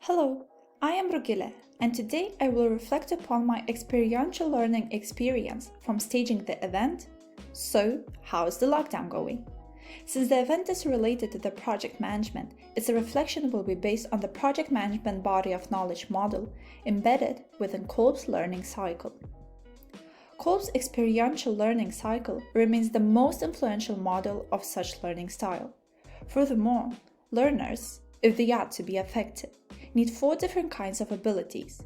Hello, I am Rugile, and today I will reflect upon my experiential learning experience from staging the event. So, how is the lockdown going? Since the event is related to the project management, its reflection will be based on the project management body of knowledge model embedded within Kolb's learning cycle. Kolb's experiential learning cycle remains the most influential model of such learning style. Furthermore, learners, if they are to be effective, need 4 different kinds of abilities: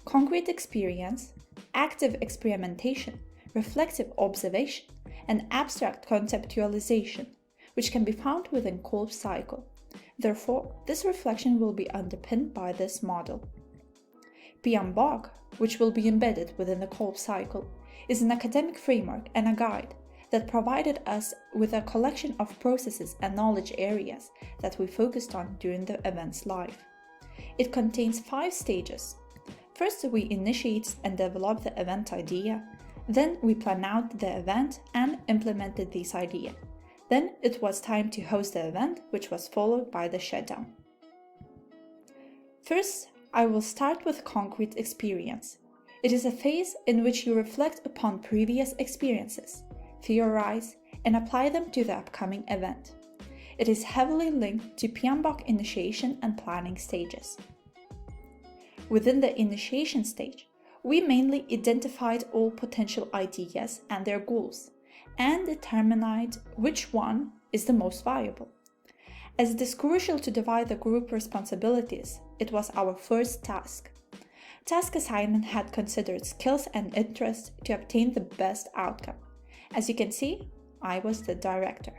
concrete experience, active experimentation, reflective observation, and abstract conceptualization, which can be found within Kolb's cycle. Therefore, this reflection will be underpinned by this model. PMBOK, which will be embedded within the Kolb cycle, is an academic framework and a guide that provided us with a collection of processes and knowledge areas that we focused on during the event's life. It contains 5 stages. First, we initiate and develop the event idea. Then we plan out the event and implemented this idea. Then it was time to host the event, which was followed by the shutdown. First, I will start with concrete experience. It is a phase in which you reflect upon previous experiences, theorize, and apply them to the upcoming event. It is heavily linked to PMBOK initiation and planning stages. Within the initiation stage, we mainly identified all potential ideas and their goals, and determined which one is the most viable. As it is crucial to divide the group responsibilities, it was our first task. Task assignment had considered skills and interests to obtain the best outcome. As you can see, I was the director.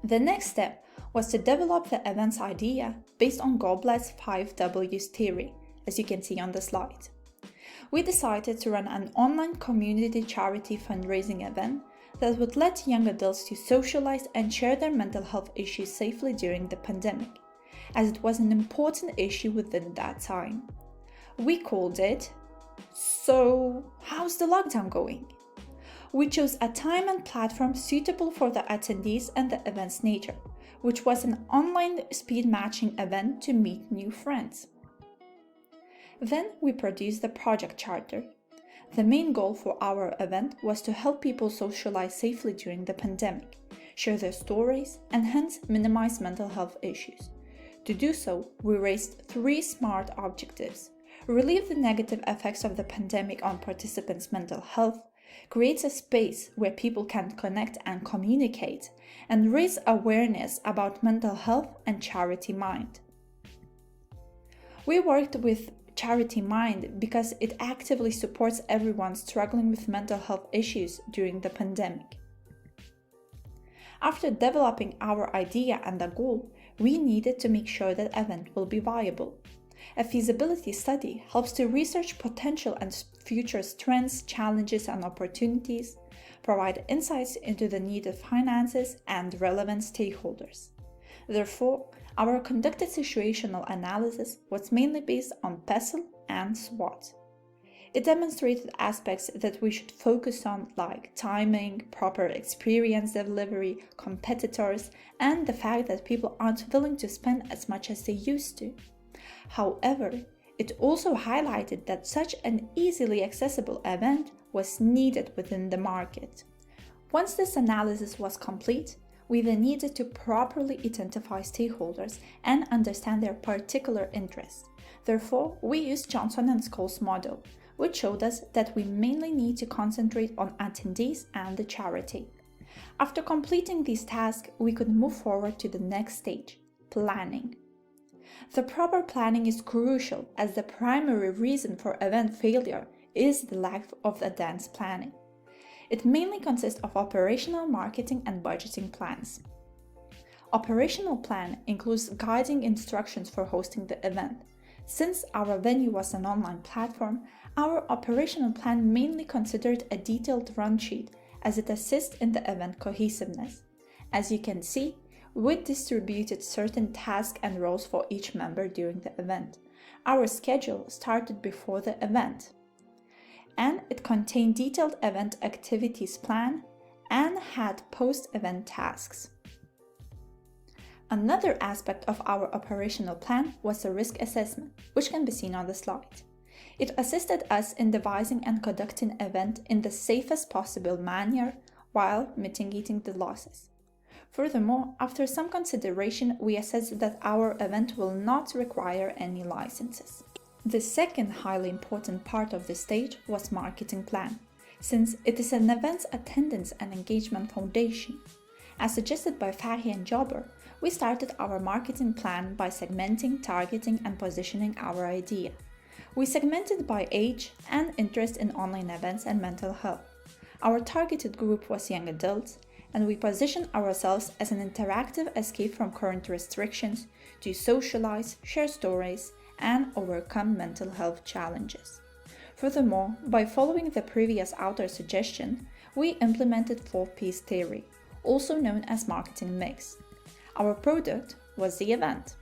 The next step was to develop the event's idea based on Goblet's 5 W's theory, as you can see on the slide. We decided to run an online community charity fundraising event that would let young adults to socialize and share their mental health issues safely during the pandemic, as it was an important issue within that time. We called it, "So, how's the lockdown going?" We chose a time and platform suitable for the attendees and the event's nature, which was an online speed matching event to meet new friends. Then we produced the project charter. The main goal for our event was to help people socialize safely during the pandemic, share their stories, and hence minimize mental health issues. To do so, we raised 3 SMART objectives: relieve the negative effects of the pandemic on participants' mental health, creates a space where people can connect and communicate, and raise awareness about mental health and Charity Mind. We worked with Charity Mind because it actively supports everyone struggling with mental health issues during the pandemic. After developing our idea and the goal, we needed to make sure that the event will be viable. A feasibility study helps to research potential and future strengths, challenges, and opportunities, provide insights into the needed finances and relevant stakeholders. Therefore, our conducted situational analysis was mainly based on PESTLE and SWOT. It demonstrated aspects that we should focus on, like timing, proper experience delivery, competitors, and the fact that people aren't willing to spend as much as they used to. However, it also highlighted that such an easily accessible event was needed within the market. Once this analysis was complete, we then needed to properly identify stakeholders and understand their particular interests. Therefore, we used Johnson and Scholes model, which showed us that we mainly need to concentrate on attendees and the charity. After completing these tasks, we could move forward to the next stage, planning. The proper planning is crucial, as the primary reason for event failure is the lack of advanced planning. It mainly consists of operational, marketing, and budgeting plans. Operational plan includes guiding instructions for hosting the event. Since our venue was an online platform, our operational plan mainly considered a detailed run sheet, as it assists in the event cohesiveness. As you can see, we distributed certain tasks and roles for each member during the event. Our schedule started before the event, and it contained detailed event activities plan and had post-event tasks. Another aspect of our operational plan was the risk assessment, which can be seen on the slide. It assisted us in devising and conducting an event in the safest possible manner while mitigating the losses. Furthermore, after some consideration, we assessed that our event will not require any licenses. The second highly important part of the stage was marketing plan, since it is an event's attendance and engagement foundation. As suggested by Fahi and Jobber, we started our marketing plan by segmenting, targeting, and positioning our idea. We segmented by age and interest in online events and mental health. Our targeted group was young adults, and we positioned ourselves as an interactive escape from current restrictions to socialize, share stories, and overcome mental health challenges. Furthermore, by following the previous author's suggestion, we implemented 4P's theory, also known as marketing mix. Our product was the event.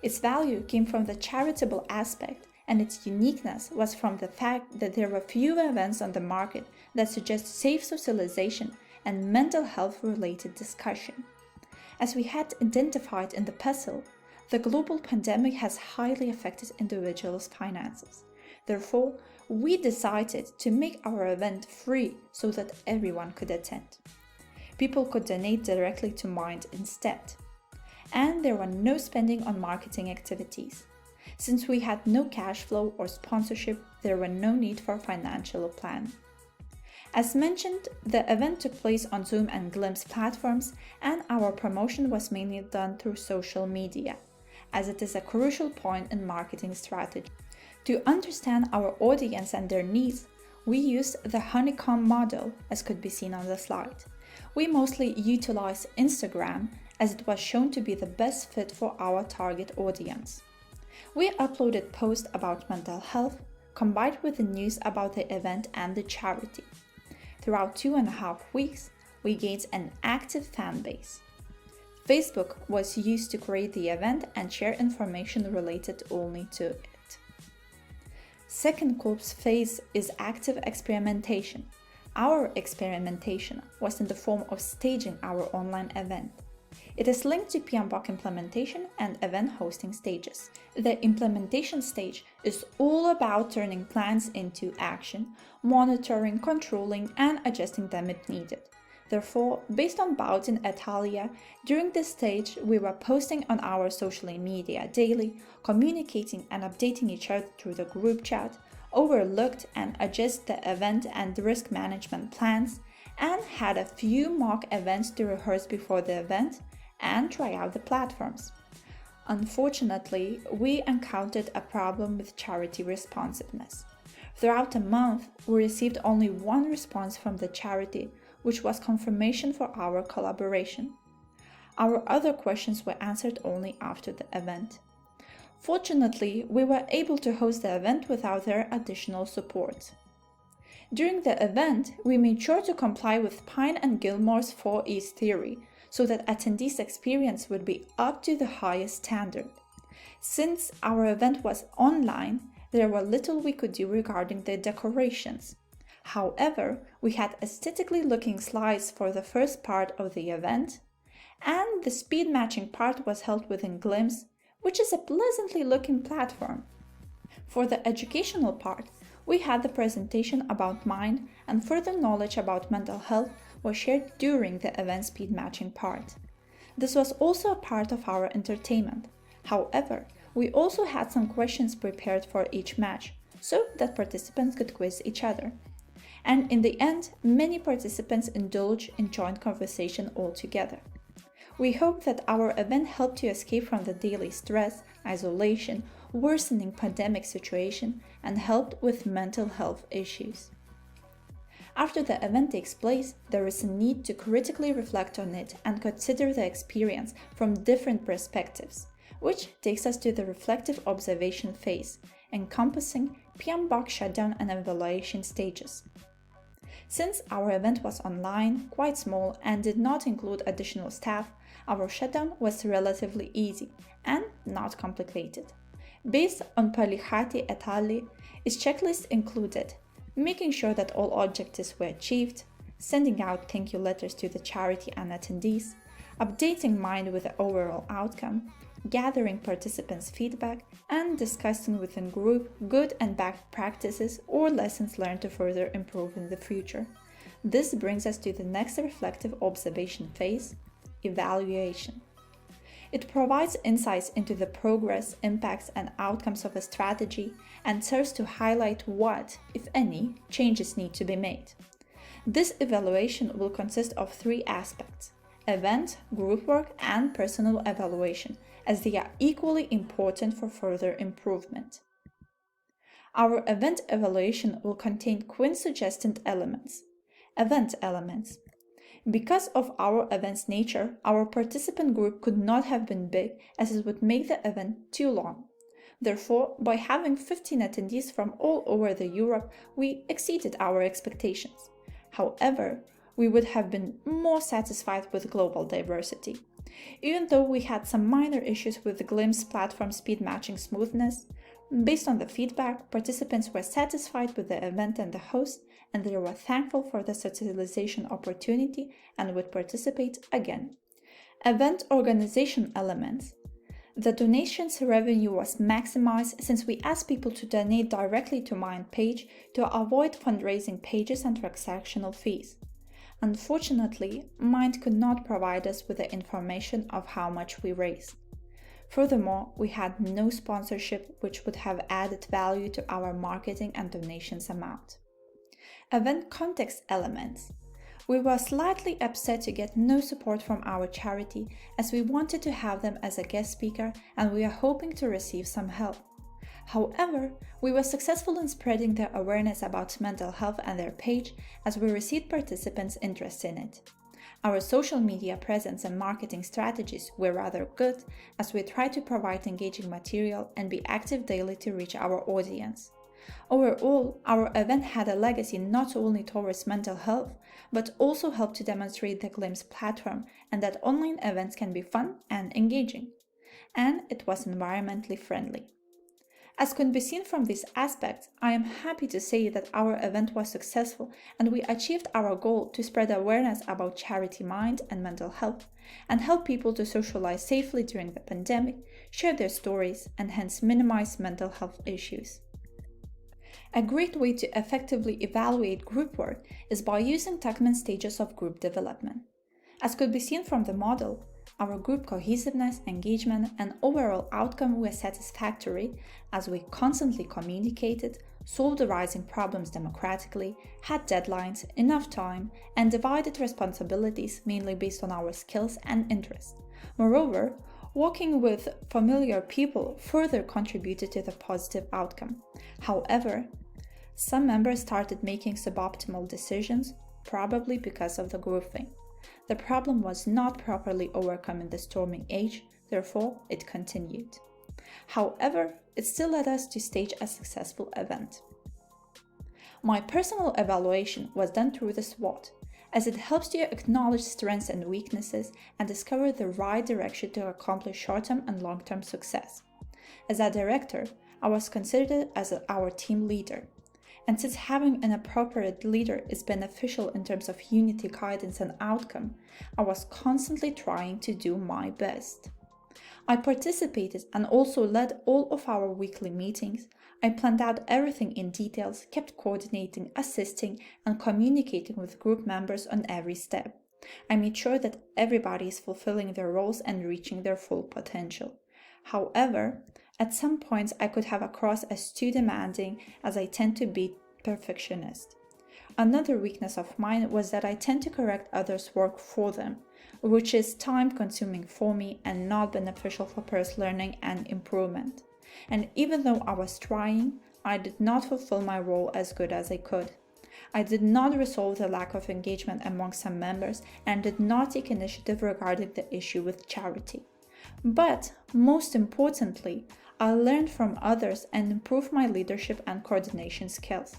Its value came from the charitable aspect, and its uniqueness was from the fact that there were few events on the market that suggest safe socialization and mental health-related discussion. As we had identified in the puzzle, the global pandemic has highly affected individuals' finances. Therefore, we decided to make our event free so that everyone could attend. People could donate directly to Mind instead. And there were no spending on marketing activities. Since we had no cash flow or sponsorship, there were no need for financial plan. As mentioned, the event took place on Zoom and Glimpse platforms, and our promotion was mainly done through social media, as it is a crucial point in marketing strategy. To understand our audience and their needs, we used the honeycomb model, as could be seen on the slide. We mostly utilized Instagram, as it was shown to be the best fit for our target audience. We uploaded posts about mental health, combined with the news about the event and the charity. Throughout 2.5 weeks, we gained an active fan base. Facebook was used to create the event and share information related only to it. Second corpse phase is active experimentation. Our experimentation was in the form of staging our online event. It is linked to PMBOK implementation and event hosting stages. The implementation stage is all about turning plans into action, monitoring, controlling, and adjusting them if needed. Therefore, based on Boughton et al., during this stage, we were posting on our social media daily, communicating and updating each other through the group chat, overlooked and adjusted the event and risk management plans, and had a few mock events to rehearse before the event and try out the platforms. Unfortunately, we encountered a problem with charity responsiveness. Throughout a month, we received only one response from the charity, which was confirmation for our collaboration. Our other questions were answered only after the event. Fortunately, we were able to host the event without their additional support. During the event, we made sure to comply with Pine and Gilmore's 4E's theory, so that attendees' experience would be up to the highest standard. Since our event was online, there was little we could do regarding the decorations. However, we had aesthetically looking slides for the first part of the event, and the speed matching part was held within Glimpse, which is a pleasantly looking platform. For the educational part, we had the presentation about Mind, and further knowledge about mental health was shared during the event speed matching part. This was also a part of our entertainment. However, we also had some questions prepared for each match, so that participants could quiz each other. And in the end, many participants indulged in joint conversation altogether. We hope that our event helped you escape from the daily stress, isolation, worsening pandemic situation, and helped with mental health issues. After the event takes place, there is a need to critically reflect on it and consider the experience from different perspectives, which takes us to the reflective observation phase, encompassing PMBOK shutdown and evaluation stages. Since our event was online, quite small, and did not include additional staff, our shutdown was relatively easy and not complicated. Based on Palihati et al., its checklist included making sure that all objectives were achieved, sending out thank you letters to the charity and attendees, updating mind with the overall outcome, gathering participants' feedback, and discussing within group good and bad practices or lessons learned to further improve in the future. This brings us to the next reflective observation phase, evaluation. It provides insights into the progress, impacts, and outcomes of a strategy and serves to highlight what, if any, changes need to be made. This evaluation will consist of three aspects: event, group work, and personal evaluation, as they are equally important for further improvement. Our event evaluation will contain Quinn-suggested elements. Event elements. Because of our event's nature, our participant group could not have been big, as it would make the event too long. Therefore, by having 15 attendees from all over Europe, we exceeded our expectations. However, we would have been more satisfied with global diversity. Even though we had some minor issues with the Glimpse platform speed matching smoothness, based on the feedback, participants were satisfied with the event and the host, and they were thankful for the socialization opportunity and would participate again. Event organization elements. The donations revenue was maximized since we asked people to donate directly to Mind page to avoid fundraising pages and transactional fees. Unfortunately, Mind could not provide us with the information of how much we raised. Furthermore, we had no sponsorship, which would have added value to our marketing and donations amount. Event context elements. We were slightly upset to get no support from our charity, as we wanted to have them as a guest speaker and we are hoping to receive some help. However, we were successful in spreading their awareness about mental health and their page, as we received participants' interest in it. Our social media presence and marketing strategies were rather good, as we tried to provide engaging material and be active daily to reach our audience. Overall, our event had a legacy not only towards mental health, but also helped to demonstrate the Glimpse platform and that online events can be fun and engaging. And it was environmentally friendly. As can be seen from these aspects, I am happy to say that our event was successful and we achieved our goal to spread awareness about charity mind and mental health, and help people to socialize safely during the pandemic, share their stories, and hence minimize mental health issues. A great way to effectively evaluate group work is by using Tuckman stages of group development. As could be seen from the model, our group cohesiveness, engagement, and overall outcome were satisfactory as we constantly communicated, solved arising problems democratically, had deadlines, enough time, and divided responsibilities mainly based on our skills and interests. Moreover, working with familiar people further contributed to the positive outcome. However, some members started making suboptimal decisions, probably because of the grouping. The problem was not properly overcome in the storming age, therefore it continued. However, it still led us to stage a successful event. My personal evaluation was done through the SWOT, as it helps you acknowledge strengths and weaknesses and discover the right direction to accomplish short-term and long-term success. As a director, I was considered as our team leader. And since having an appropriate leader is beneficial in terms of unity, guidance, and outcome, I was constantly trying to do my best. I participated and also led all of our weekly meetings. I planned out everything in details, kept coordinating, assisting, and communicating with group members on every step. I made sure that everybody is fulfilling their roles and reaching their full potential. However, at some points I could have across as too demanding, as I tend to be perfectionist. Another weakness of mine was that I tend to correct others' work for them, which is time-consuming for me and not beneficial for personal learning and improvement. And even though I was trying, I did not fulfill my role as good as I could. I did not resolve the lack of engagement among some members and did not take initiative regarding the issue with charity. But, most importantly, I learned from others and improved my leadership and coordination skills.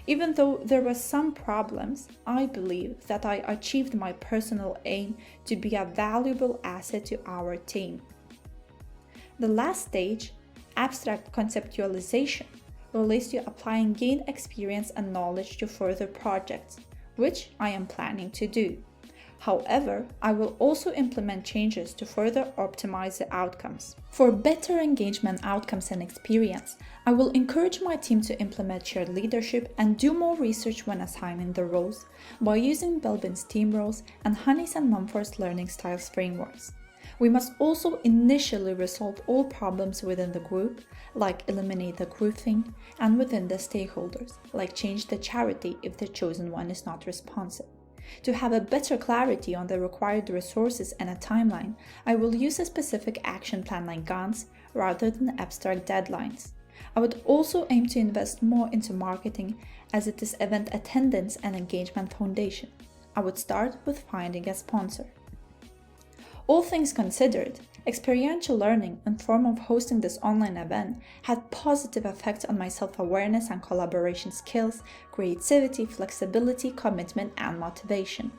Even though there were some problems, I believe that I achieved my personal aim to be a valuable asset to our team. The last stage, abstract conceptualization, relates to applying gained experience and knowledge to further projects, which I am planning to do. However, I will also implement changes to further optimize the outcomes. For better engagement outcomes and experience, I will encourage my team to implement shared leadership and do more research when assigning the roles by using Belbin's team roles and Honey's and Mumford's learning styles frameworks. We must also initially resolve all problems within the group, like eliminate the groupthing, and within the stakeholders, like change the charity if the chosen one is not responsive. To have a better clarity on the required resources and a timeline, I will use a specific action plan like Gantt rather than abstract deadlines. I would also aim to invest more into marketing, as it is event attendance and engagement foundation. I would start with finding a sponsor. All things considered, experiential learning in form of hosting this online event had positive effects on my self-awareness and collaboration skills, creativity, flexibility, commitment, and motivation.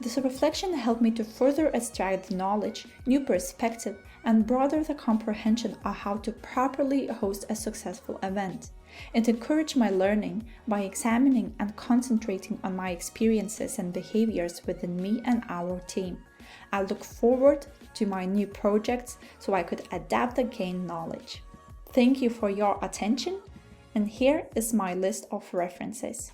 This reflection helped me to further extract the knowledge, new perspective, and broaden the comprehension of how to properly host a successful event. It encouraged my learning by examining and concentrating on my experiences and behaviors within me and our team. I look forward to my new projects so I could adapt and gain knowledge. Thank you for your attention, and here is my list of references.